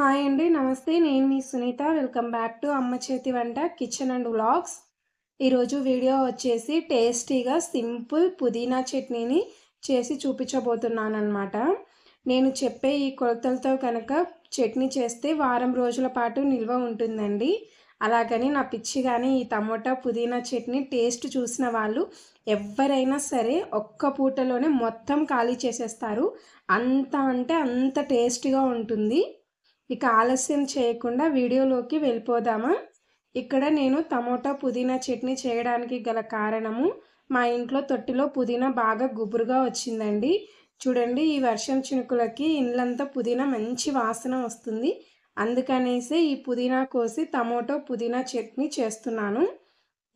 Hi అండి. నమస్తే. నేను మీ సునీత. వెల్కమ్ బ్యాక్ టు అమ్మ చేతి వంట కిచెన్ అండ్ వ్లాగ్స్. ఈరోజు వీడియో వచ్చేసి టేస్టీగా సింపుల్ పుదీనా చట్నీని చేసి చూపించబోతున్నానన్నమాట. నేను చెప్పే ఈ కొలతలతో కనుక చట్నీ చేస్తే వారం రోజుల పాటు నిల్వ ఉంటుందండి. అలాగని నా పిచ్చిగానే ఈ టమోటా పుదీనా చట్నీ టేస్ట్ చూసిన వాళ్ళు ఎవరైనా సరే ఒక్క పూటలోనే మొత్తం ఖాళీ చేసేస్తారు. అంత అంటే అంత టేస్టీగా ఉంటుంది. ఇక ఆలస్యం చేయకుండా వీడియోలోకి వెళ్ళిపోదామా. ఇక్కడ నేను టమోటా పుదీనా చట్నీ చేయడానికి గల కారణము, మా ఇంట్లో తొట్టిలో పుదీనా బాగా గుబురుగా వచ్చిందండి. చూడండి, ఈ వర్షం చినుకులకి ఇండ్లంతా పుదీనా మంచి వాసన వస్తుంది. అందుకనేసి ఈ పుదీనా కోసి టమోటో పుదీనా చట్నీ చేస్తున్నాను.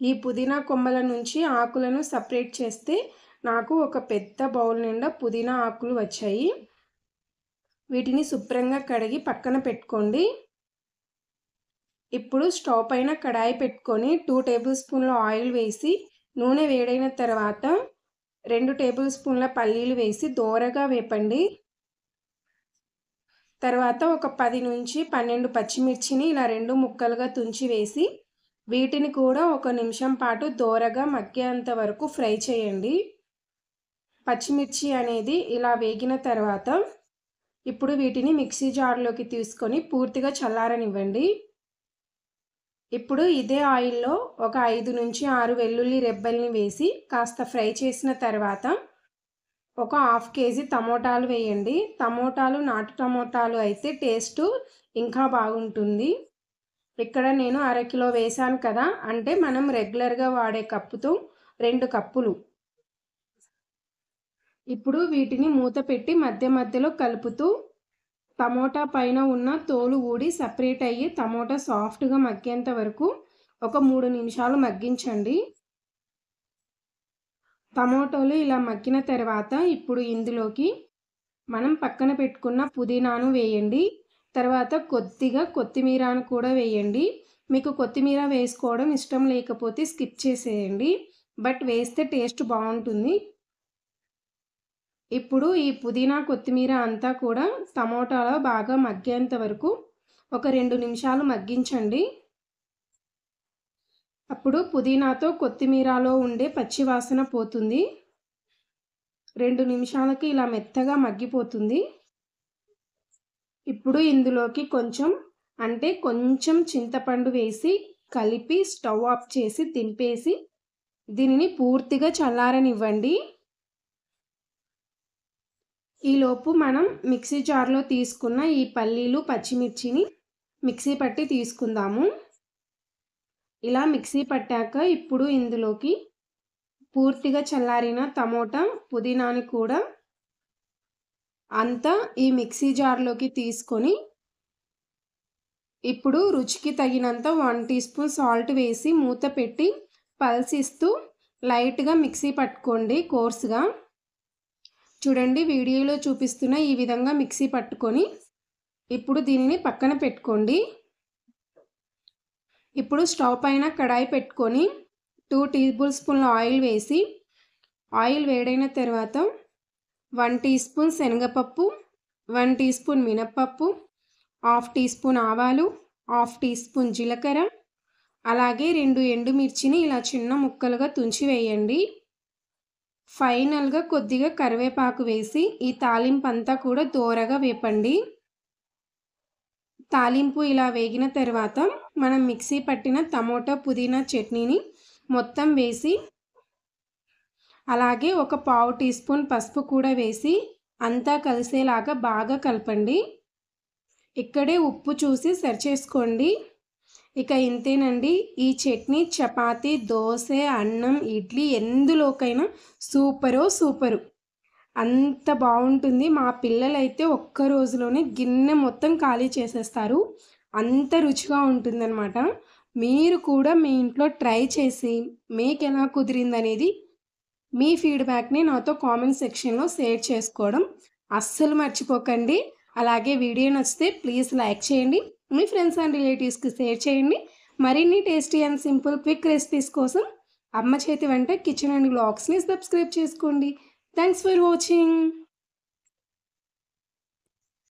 ఈ పుదీనా కొమ్మల నుంచి ఆకులను సపరేట్ చేస్తే నాకు ఒక పెద్ద బౌల్ నిండా పుదీనా ఆకులు వచ్చాయి. వీటిని శుభ్రంగా కడిగి పక్కన పెట్టుకోండి. ఇప్పుడు స్టవ్ పైన కడాయి పెట్టుకొని 2 టేబుల్ స్పూన్ల ఆయిల్ వేసి నూనె వేడైన తర్వాత 2 టేబుల్ స్పూన్ల పల్లీలు వేసి దోరగా వేపండి. తర్వాత ఒక 10 నుంచి 12 పచ్చిమిర్చిని ఇలా 2 ముక్కలుగా తుంచి వేసి వీటిని కూడా 1 నిమిషం పాటు దోరగా మగ్గేంత వరకు ఫ్రై చేయండి. పచ్చిమిర్చి అనేది ఇలా వేగిన తర్వాత ఇప్పుడు వీటిని మిక్సీ జార్లోకి తీసుకొని పూర్తిగా చల్లారనివ్వండి. ఇప్పుడు ఇదే ఆయిల్లో ఒక 5 నుంచి 6 వెల్లుల్లి రెబ్బల్ని వేసి కాస్త ఫ్రై చేసిన తర్వాత ఒక 1/2 కేజీ టమోటాలు వేయండి. టమోటాలు నాటు టమోటాలు అయితే టేస్ట్ ఇంకా బాగుంటుంది. ఇక్కడ నేను 1/2 కిలో వేసాను కదా, అంటే మనం రెగ్యులర్గా వాడే కప్పుతో 2 కప్పులు. ఇప్పుడు వీటిని మూత పెట్టి మధ్య మధ్యలో కలుపుతూ టమోటా పైన ఉన్న తోలు ఊడి సపరేట్ అయ్యి టమోటా సాఫ్ట్గా మగ్గేంత వరకు ఒక 3 నిమిషాలు మగ్గించండి. టమోటాలు ఇలా మగ్గిన తర్వాత ఇప్పుడు ఇందులోకి మనం పక్కన పెట్టుకున్న పుదీనాను వేయండి. తర్వాత కొద్దిగా కొత్తిమీరను కూడా వేయండి. మీకు కొత్తిమీర వేసుకోవడం ఇష్టం లేకపోతే స్కిప్ చేసేయండి, బట్ వేస్తే టేస్ట్ బాగుంటుంది. ఇప్పుడు ఈ పుదీనా కొత్తిమీర అంతా కూడా టమోటాలో బాగా మగ్గేంత వరకు ఒక 2 నిమిషాలు మగ్గించండి. అప్పుడు పుదీనాతో కొత్తిమీరలో ఉండే పచ్చివాసన పోతుంది. 2 నిమిషాలకి ఇలా మెత్తగా మగ్గిపోతుంది. ఇప్పుడు ఇందులోకి కొంచెం చింతపండు వేసి కలిపి స్టవ్ ఆఫ్ చేసి దింపేసి దీనిని పూర్తిగా చల్లారనివ్వండి. ఈలోపు మనం మిక్సీ జార్లో తీసుకున్న ఈ పల్లీలు పచ్చిమిర్చిని మిక్సీ పట్టి తీసుకుందాము. ఇలా మిక్సీ పట్టాక ఇప్పుడు ఇందులోకి పూర్తిగా చల్లారిన టమోటా పుదీనాని కూడా అంతా ఈ మిక్సీ జార్లోకి తీసుకొని ఇప్పుడు రుచికి తగినంత 1 టీ స్పూన్ సాల్ట్ వేసి మూత పెట్టి పల్సిస్తూ లైట్గా మిక్సీ పట్టుకోండి కోర్స్గా. చూడండి, వీడియోలో చూపిస్తున్న ఈ విధంగా మిక్సీ పట్టుకొని ఇప్పుడు దీనిని పక్కన పెట్టుకోండి. ఇప్పుడు స్టవ్ పైన కడాయి పెట్టుకొని 2 టేబుల్ స్పూన్ల ఆయిల్ వేసి ఆయిల్ వేడైన తర్వాత 1 టీ స్పూన్ శనగపప్పు, 1 టీ స్పూన్ మినప్పప్పు, 1/2 టీ స్పూన్ ఆవాలు, 1/2 టీ స్పూన్ జీలకర్ర, అలాగే 2 ఎండుమిర్చిని ఇలా చిన్న ముక్కలుగా తుంచి వేయండి. ఫైనల్గా కొద్దిగా కరివేపాకు వేసి ఈ తాలింపు అంతా కూడా దోరగా వేపండి. తాలింపు ఇలా వేగిన తర్వాత మనం మిక్సీ పట్టిన టమోటా పుదీనా చట్నీని మొత్తం వేసి అలాగే ఒక 1/2 టీ స్పూన్ పసుపు కూడా వేసి అంతా కలిసేలాగా బాగా కలపండి. ఇక్కడే ఉప్పు చూసి సరిచేసుకోండి. ఇక ఇంతేనండి. ఈ చట్నీ చపాతీ, దోశ, అన్నం, ఇడ్లీ ఎందులోకైనా సూపరు. అంత బాగుంటుంది. మా పిల్లలైతే ఒక్క రోజులోనే గిన్నె మొత్తం ఖాళీ చేసేస్తారు. అంత రుచిగా ఉంటుందన్నమాట. మీరు కూడా మీ ఇంట్లో ట్రై చేసి మీకు ఎలా కుదిరిందనేది మీ ఫీడ్బ్యాక్ని నాతో కామెంట్ సెక్షన్లో షేర్ చేసుకోవడం అస్సలు మర్చిపోకండి. అలాగే వీడియో నచ్చితే ప్లీజ్ లైక్ చేయండి. మీ ఫ్రెండ్స్ అండ్ రిలేటివ్స్కి షేర్ చేయండి. మరిన్ని tasty and simple quick recipes కోసం అమ్మ చేతి వంట కిచెన్ అండ్ వ్లాగ్స్ని సబ్స్క్రైబ్ చేసుకోండి. Thanks for watching.